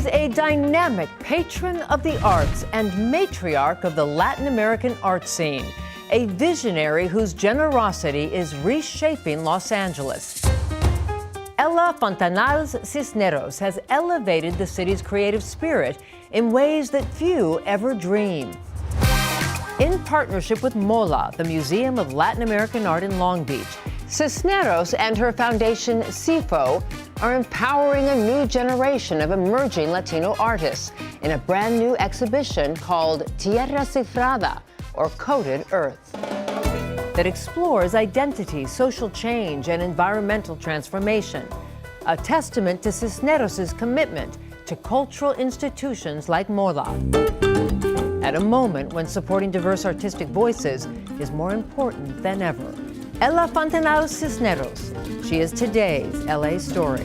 is a dynamic patron of the arts and matriarch of the Latin American art scene, a visionary whose generosity is reshaping Los Angeles. Ella Fontanals-Cisneros has elevated the city's creative spirit in ways that few ever dream. In partnership with MOLAA, the Museum of Latin American Art in Long Beach, Cisneros and her foundation, CIFO, are empowering a new generation of emerging Latino artists in a brand new exhibition called Tierra Cifrada, or Coded Earth, that explores identity, social change, and environmental transformation, a testament to Cisneros' commitment to cultural institutions like MOLAA, at a moment when supporting diverse artistic voices is more important than ever. Ella Fontanals-Cisneros. She is today's LA Story.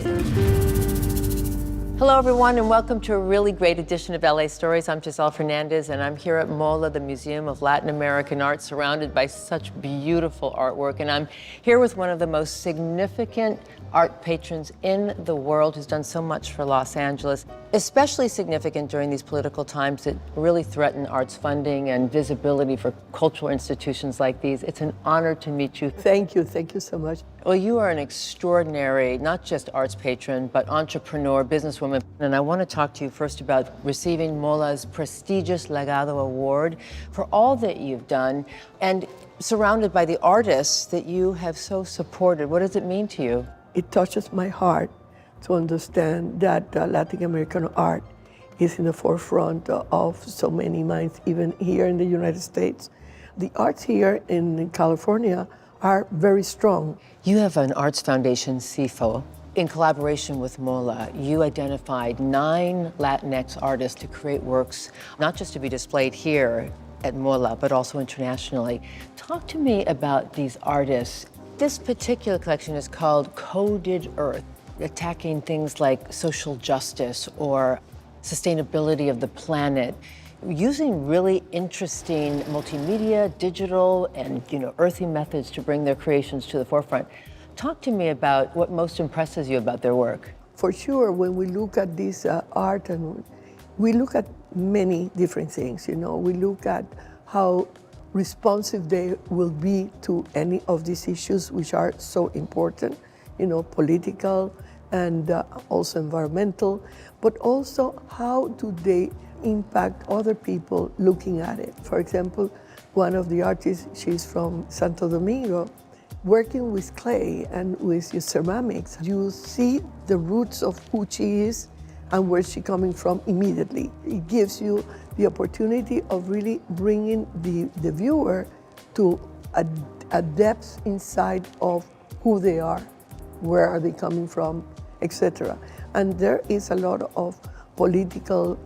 Hello, everyone, and welcome to a really great edition of LA Stories. I'm Giselle Fernandez, and I'm here at MOLAA, the Museum of Latin American Art, surrounded by such beautiful artwork. And I'm here with one of the most significant art patrons in the world who's done so much for Los Angeles, especially significant during these political times that really threaten arts funding and visibility for cultural institutions like these. It's an honor to meet you. Thank you so much. Well, you are an extraordinary, not just arts patron, but entrepreneur, businesswoman. And I want to talk to you first about receiving MOLAA's prestigious Legado Award for all that you've done and surrounded by the artists that you have so supported. What does it mean to you? It touches my heart to understand that Latin American art is in the forefront of so many minds, even here in the United States. The arts here in California are very strong. You have an arts foundation, CIFO. In collaboration with MOLAA, you identified 9 Latinx artists to create works, not just to be displayed here at MOLAA, but also internationally. Talk to me about these artists. This particular collection is called Coded Earth, attacking things like social justice or sustainability of the planet, using really interesting multimedia, digital, and earthy methods to bring their creations to the forefront. Talk to me about what most impresses you about their work. For sure, when we look at this art, and we look at many different things, we look at how responsive they will be to any of these issues which are so important, political and also environmental, but also how do they impact other people looking at it. For example, one of the artists, she's from Santo Domingo, working with clay and with ceramics. You see the roots of who she is and where she's coming from immediately. It gives you the opportunity of really bringing the viewer to a depth inside of who they are, where are they coming from, etc. And there is a lot of political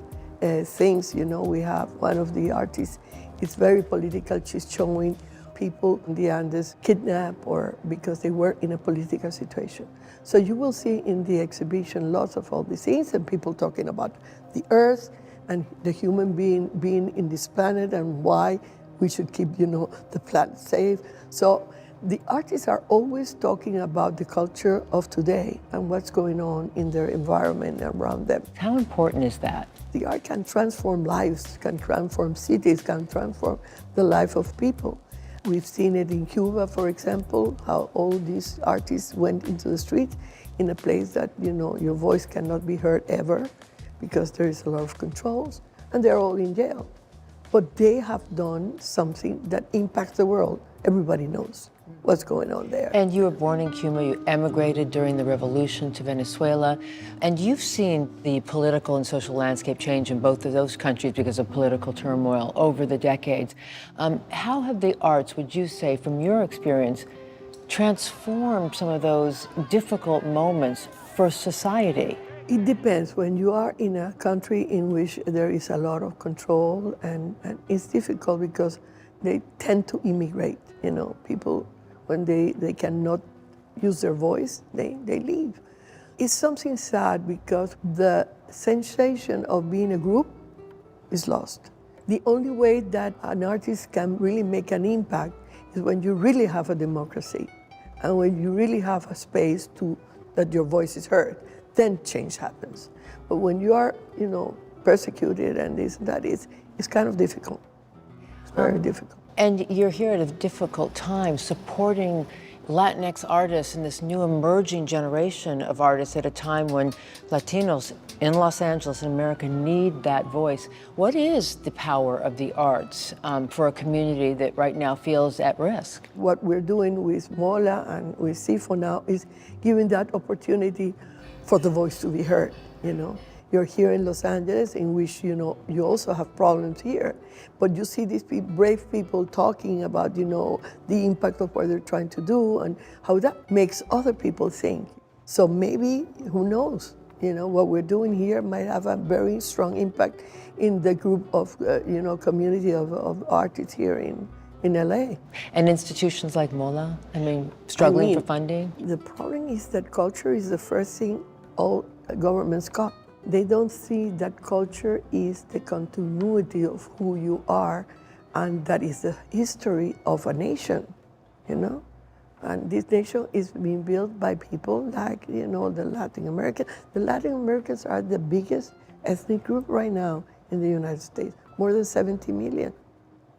things. We have one of the artists, it's very political. She's showing people in the Andes kidnapped or because they were in a political situation. So you will see in the exhibition lots of all these things and people talking about the earth and the human being in this planet and why we should keep, the planet safe. So the artists are always talking about the culture of today and what's going on in their environment around them. How important is that? The art can transform lives, can transform cities, can transform the life of people. We've seen it in Cuba, for example, how all these artists went into the street in a place that, your voice cannot be heard ever because there is a lot of controls, and they're all in jail. But they have done something that impacts the world. Everybody knows what's going on there. And you were born in Cuba, you emigrated during the revolution to Venezuela, and you've seen the political and social landscape change in both of those countries because of political turmoil over the decades. How have the arts, would you say, from your experience, transformed some of those difficult moments for society? It depends. When you are in a country in which there is a lot of control, and it's difficult because they tend to immigrate. People, when they cannot use their voice, they leave. It's something sad because the sensation of being a group is lost. The only way that an artist can really make an impact is when you really have a democracy and when you really have a space that your voice is heard. then change happens. But when you are, persecuted and this and that, it's kind of difficult. It's very difficult. And you're here at a difficult time supporting Latinx artists and this new emerging generation of artists at a time when Latinos in Los Angeles and America need that voice. What is the power of the arts for a community that right now feels at risk? What we're doing with MOLAA and with CIFO now is giving that opportunity for the voice to be heard, You're here in Los Angeles, in which, you also have problems here. But you see these brave people talking about, the impact of what they're trying to do and how that makes other people think. So maybe, who knows, what we're doing here might have a very strong impact in the group of, community of artists here in LA. And institutions like MOLAA, struggling for funding? The problem is that culture is the first thing all governments cut. They don't see that culture is the continuity of who you are, and that is the history of a nation, And this nation is being built by people like, the Latin American. The Latin Americans are the biggest ethnic group right now in the United States, more than 70 million,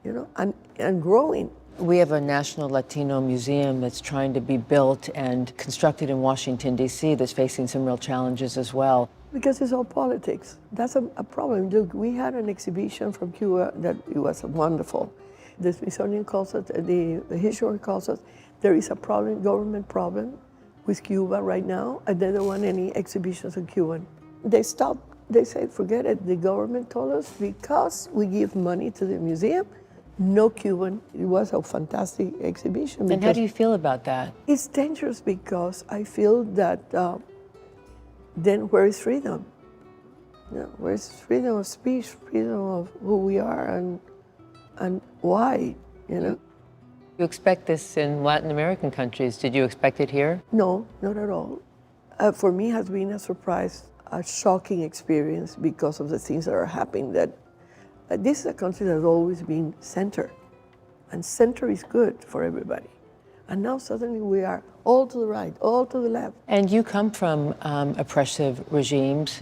and growing. We have a National Latino Museum that's trying to be built and constructed in Washington, D.C. that's facing some real challenges as well. Because it's all politics. That's a problem. Look, we had an exhibition from Cuba that it was wonderful. The Smithsonian calls it, the history calls it, there is a problem, government problem with Cuba right now, and they don't want any exhibitions on Cuba. They stopped. They said, forget it. The government told us because we give money to the museum, no Cuban. It was a fantastic exhibition. And how do you feel about that? It's dangerous because I feel that then where is freedom? Where is freedom of speech, freedom of who we are and why, You expect this in Latin American countries. Did you expect it here? No, not at all. For me, it has been a surprise, a shocking experience because of the things that are happening. That this is a country that has always been center, and center is good for everybody. And now suddenly we are all to the right, all to the left. And you come from oppressive regimes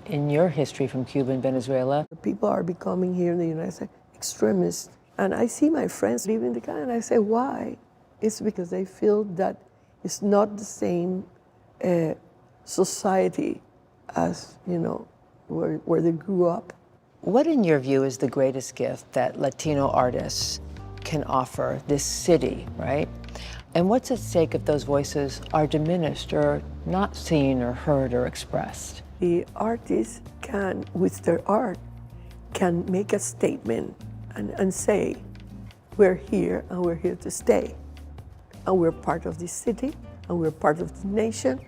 in your history from Cuba and Venezuela. People are becoming here in the United States extremists. And I see my friends leaving the country and I say, why? It's because they feel that it's not the same society as, where they grew up. What, in your view, is the greatest gift that Latino artists can offer this city, right? And what's at stake if those voices are diminished or not seen or heard or expressed? The artists can, with their art, can make a statement and say, we're here and we're here to stay. And we're part of this city and we're part of the nation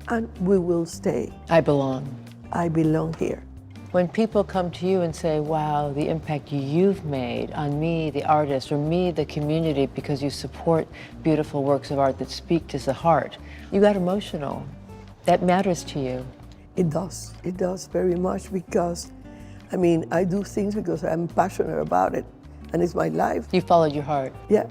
and we will stay. I belong. I belong here. When people come to you and say, wow, the impact you've made on me, the artist, or me, the community, because you support beautiful works of art that speak to the heart, you got emotional. That matters to you. It does. It does very much because, I do things because I'm passionate about it and it's my life. You followed your heart. Yeah.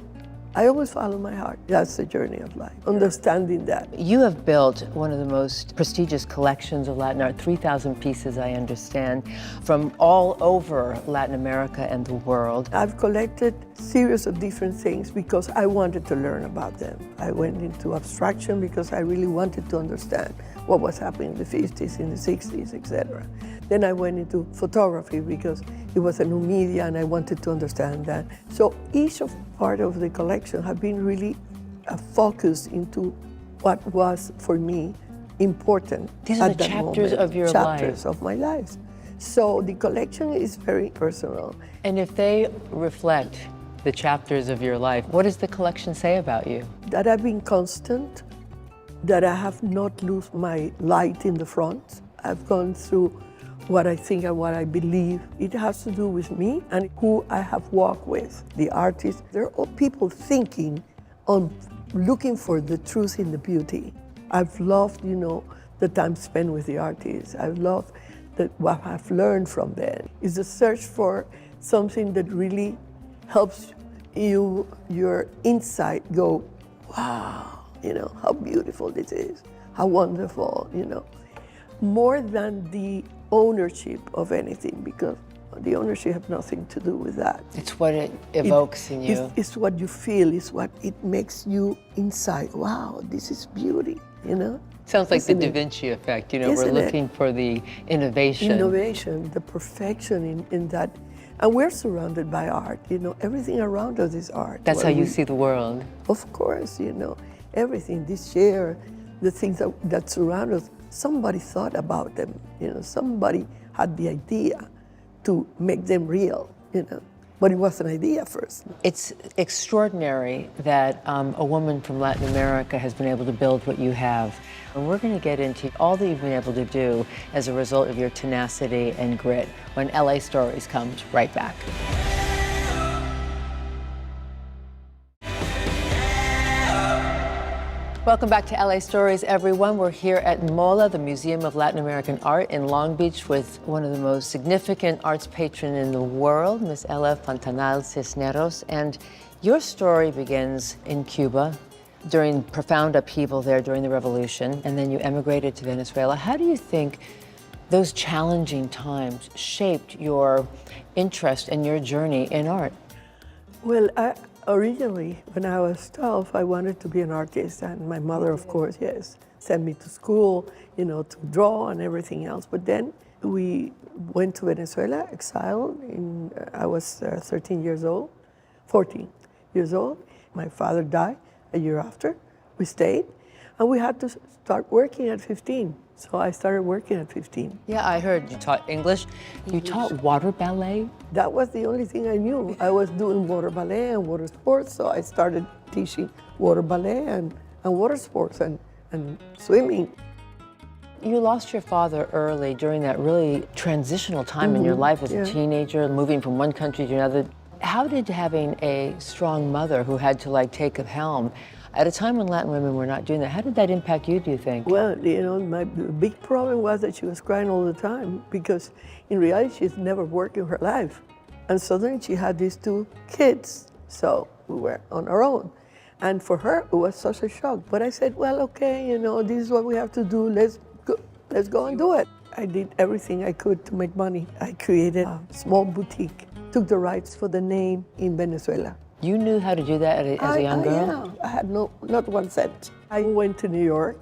I always follow my heart. That's the journey of life, understanding that. You have built one of the most prestigious collections of Latin art, 3,000 pieces, I understand, from all over Latin America and the world. I've collected a series of different things because I wanted to learn about them. I went into abstraction because I really wanted to understand what was happening in the 50s, in the 60s, etc. Then I went into photography because it was a new media and I wanted to understand that. So each part of the collection have been really focused into what was, for me, important. These are the chapters of your life. Chapters of my life. So the collection is very personal. And if they reflect the chapters of your life, what does the collection say about you? That I've been constant, that I have not lost my light in the front. I've gone through what I think and what I believe. It has to do with me and who I have walked with. The artists, they're all people thinking on looking for the truth in the beauty. I've loved, the time spent with the artists. I've loved what I've learned from them. It's a search for something that really helps you, your insight go, wow, how beautiful this is, how wonderful, more than the ownership of anything, because the ownership has nothing to do with that. It's what it evokes in you. It's what you feel, it's what it makes you inside. Wow, this is beauty, you know? Sounds like Isn't the Da it? Vinci effect. You know, Isn't we're it? looking for the innovation. Innovation, the perfection in that. And we're surrounded by art, you know, everything around us is art. That's how What you we- see the world. Of course, you know, everything, this chair, the things that surround us, somebody thought about them, you know, somebody had the idea to make them real, you know, but it was an idea first. It's extraordinary that a woman from Latin America has been able to build what you have. And we're going to get into all that you've been able to do as a result of your tenacity and grit when LA Stories comes right back. Welcome back to LA Stories, everyone. We're here at MOLAA, the Museum of Latin American Art in Long Beach, with one of the most significant arts patron in the world, Miss Ella Fontanals-Cisneros. And your story begins in Cuba during profound upheaval there during the revolution, and then you emigrated to Venezuela. How do you think those challenging times shaped your interest and your journey in art? Well, originally, when I was 12, I wanted to be an artist, and my mother, of course, yes, sent me to school, you know, to draw and everything else. But then we went to Venezuela, exiled. I was 13 years old, 14 years old. My father died a year after. We stayed, and we had to start working at 15. So I started working at 15. Yeah, I heard you taught English. You taught water ballet? That was the only thing I knew. I was doing water ballet and water sports, so I started teaching water ballet and water sports and swimming. You lost your father early during that really transitional time in your life as a teenager, moving from one country to another. How did having a strong mother who had to take a helm at a time when Latin women were not doing that, how did that impact you, do you think? Well, you know, my big problem was that she was crying all the time, because in reality, she's never worked in her life. And suddenly she had these two kids, so we were on our own. And for her, it was such a shock. But I said, well, okay, you know, this is what we have to do. Let's go and do it. I did everything I could to make money. I created a small boutique, took the rights for the name in Venezuela. You knew how to do that as a young girl? Yeah, I had not 1 cent. I went to New York,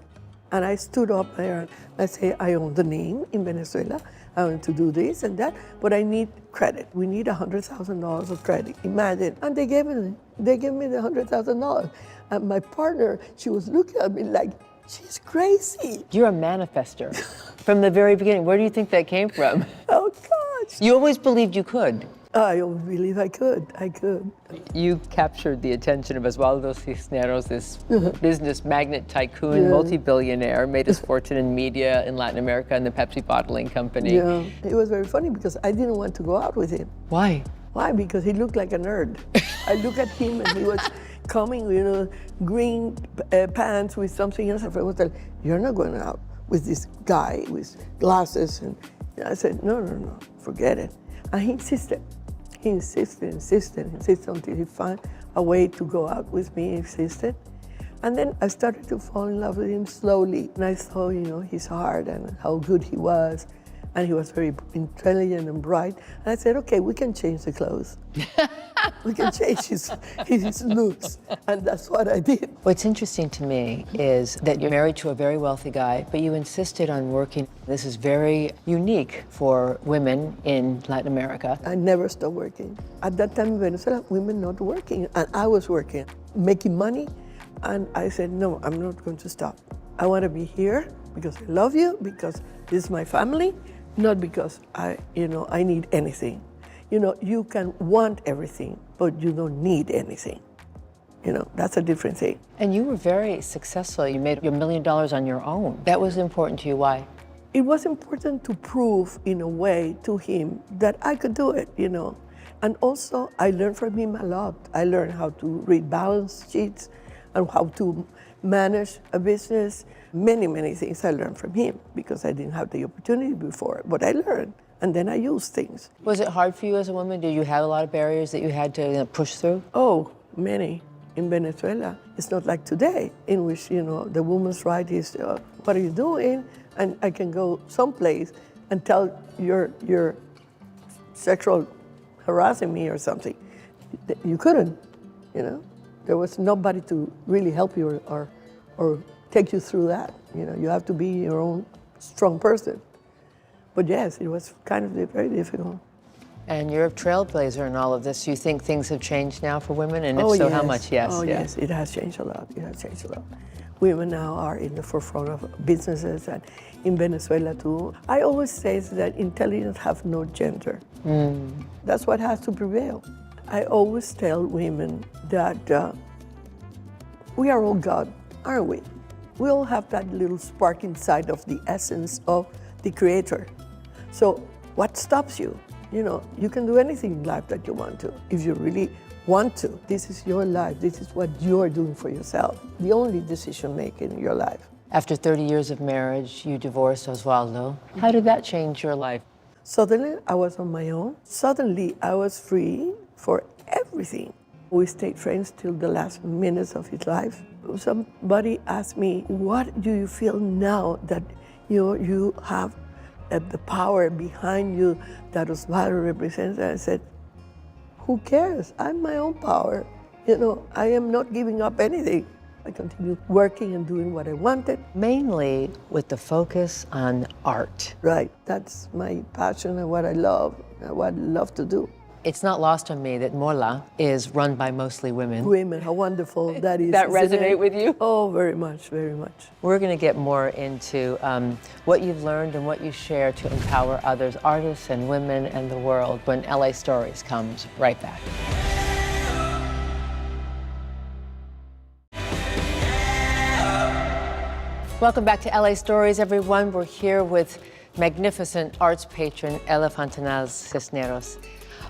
and I stood up there and I said, I own the name in Venezuela. I want to do this and that, but I need credit. We need $100,000 of credit. Imagine. And they gave me the $100,000. And my partner, she was looking at me like, she's crazy. You're a manifester. From the very beginning, where do you think that came from? Oh, gosh. You always believed you could. I always believe I could. You captured the attention of Osvaldo Cisneros, this business magnate tycoon, multi-billionaire, made his fortune in media in Latin America and the Pepsi bottling company. Yeah, it was very funny because I didn't want to go out with him. Why? Why? Because he looked like a nerd. I look at him and he was coming, you know, green pants with something else. And I was like, you're not going out with this guy with glasses. And I said, no, forget it. And he insisted. He insisted until he found a way to go out with me, insisted. And then I started to fall in love with him slowly. And I saw, you know, his heart and how good he was. And he was very intelligent and bright. And I said, okay, we can change the clothes. We can change his looks. And that's what I did. What's interesting to me is that you're married to a very wealthy guy, but you insisted on working. This is very unique for women in Latin America. I never stopped working. At that time in Venezuela, women not working, and I was working, making money. And I said, no, I'm not going to stop. I want to be here because I love you, because this is my family, not because I need anything. You know, you can want everything, but you don't need anything. You know, that's a different thing. And you were very successful. You made $1 million on your own. That was important to you. Why? It was important to prove, in a way, to him that I could do it, you know. And also, I learned from him a lot. I learned how to read balance sheets and how to manage a business. Many things I learned from him because I didn't have the opportunity before, but I learned. And then I used things. Was it hard for you as a woman? Did you have a lot of barriers that you had to push through? Oh, many. in Venezuela, it's not like today, in which, the woman's right is, what are you doing? And I can go someplace and tell you're sexual harassing me or something. You couldn't, There was nobody to really help you or take you through that. You have to be your own strong person. But yes, it was kind of very difficult. And you're a trailblazer in all of this. You think things have changed now for women? And if so, yes. how much? Yes. Oh, yes, it has changed a lot. It has changed a lot. Women now are in the forefront of businesses, and in Venezuela too. I always say that intelligence have no gender. That's what has to prevail. I always tell women that we are all God, aren't we? We all have that little spark inside of the essence of the Creator. So what stops you? You can do anything in life that you want to, if you really want to. This is your life. This is what you're doing for yourself. The only decision making in your life. After 30 years of marriage, you divorced Osvaldo. How did that change your life? Suddenly, I was on my own. Suddenly, I was free for everything. We stayed friends till the last minutes of his life. Somebody asked me, what do you feel now that you have the power behind you that Osvaldo represents? And I said, who cares? I'm my own power. I am not giving up anything. I continue working and doing what I wanted. Mainly with the focus on art. Right, that's my passion and what I love, and what I love to do. It's not lost on me that MOLAA is run by mostly women. Women, how wonderful that is. That resonate with you? Oh, very much, very much. We're going to get more into what you've learned and what you share to empower others, artists and women and the world, when LA Stories comes right back. Welcome back to LA Stories, everyone. We're here with magnificent arts patron Ella Fontanals-Cisneros.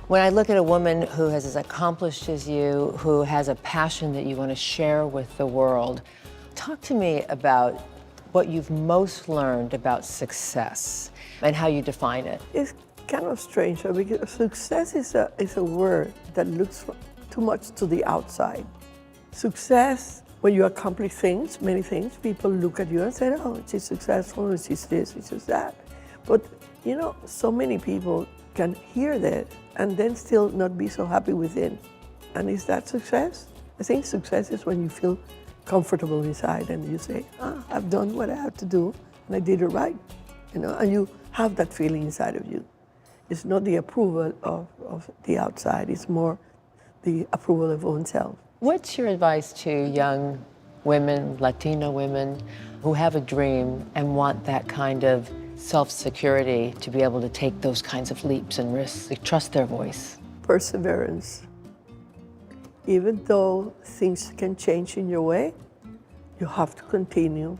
When I look at a woman who is as accomplished as you, who has a passion that you want to share with the world, talk to me about what you've most learned about success and how you define it. It's kind of strange because success is a word that looks too much to the outside. Success, when you accomplish things, many things, people look at you and say, oh, she's successful, she's this, she's that. But, so many people can hear that and then still not be so happy within. And is that success? I think success is when you feel comfortable inside and you say, I've done what I have to do and I did it right, and you have that feeling inside of you. It's not the approval of the outside, it's more the approval of oneself. What's your advice to young women, Latina women, who have a dream and want that kind of self-security to be able to take those kinds of leaps and risks, to trust their voice? Perseverance. Even though things can change in your way, you have to continue.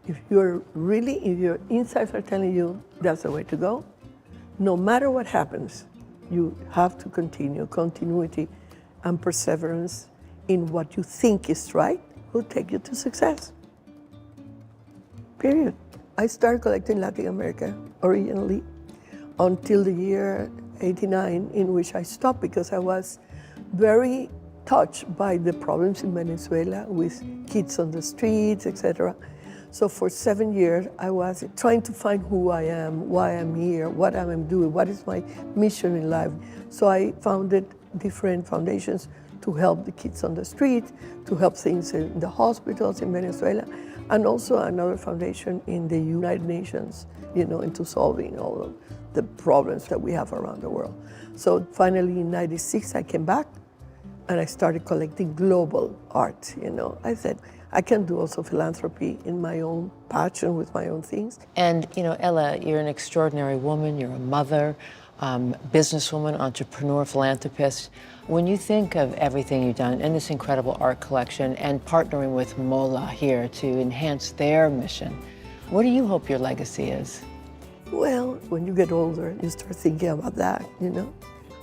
If your insides are telling you that's the way to go, no matter what happens, you have to continue. Continuity and perseverance in what you think is right will take you to success. Period. I started collecting Latin America originally until the year '89, in which I stopped because I was very touched by the problems in Venezuela with kids on the streets, etc. So for 7 years, I was trying to find who I am, why I'm here, what I'm doing, what is my mission in life. So I founded different foundations to help the kids on the street, to help things in the hospitals in Venezuela, and also another foundation in the United Nations, into solving all of the problems that we have around the world. So finally in '96, I came back and I started collecting global art, I said, I can do also philanthropy in my own passion with my own things. And, Ella, you're an extraordinary woman, you're a mother, businesswoman, entrepreneur, philanthropist. When you think of everything you've done in this incredible art collection and partnering with MOLAA here to enhance their mission, what do you hope your legacy is? Well, when you get older, you start thinking about that,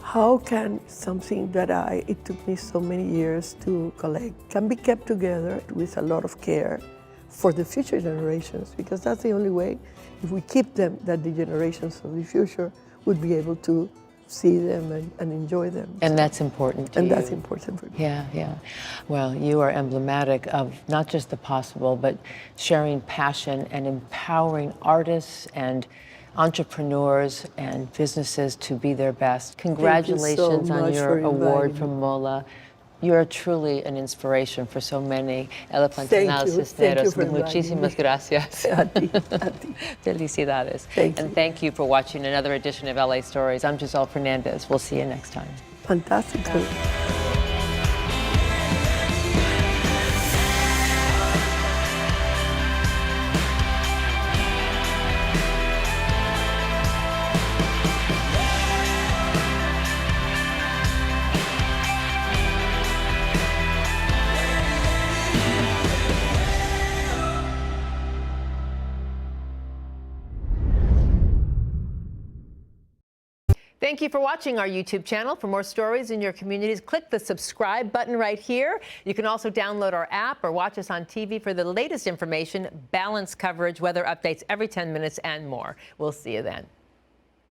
How can something that it took me so many years to collect can be kept together with a lot of care for the future generations? Because that's the only way, if we keep them, that the generations of the future would be able to see them and enjoy them. And that's important to you. And that's important for me. Yeah, yeah. Well, you are emblematic of not just the possible, but sharing passion and empowering artists and entrepreneurs and businesses to be their best. Congratulations on your award from MOLAA. You're truly an inspiration for so many. Fontanals-Cisneros, muchísimas gracias. A ti, a ti. Felicidades. Thank you. And thank you for watching another edition of LA Stories. I'm Giselle Fernandez. We'll see you next time. Fantástico. Thank you for watching our YouTube channel. For more stories in your communities, click the subscribe button right here. You can also download our app or watch us on TV for the latest information, balanced coverage, weather updates every 10 minutes, and more. We'll see you then.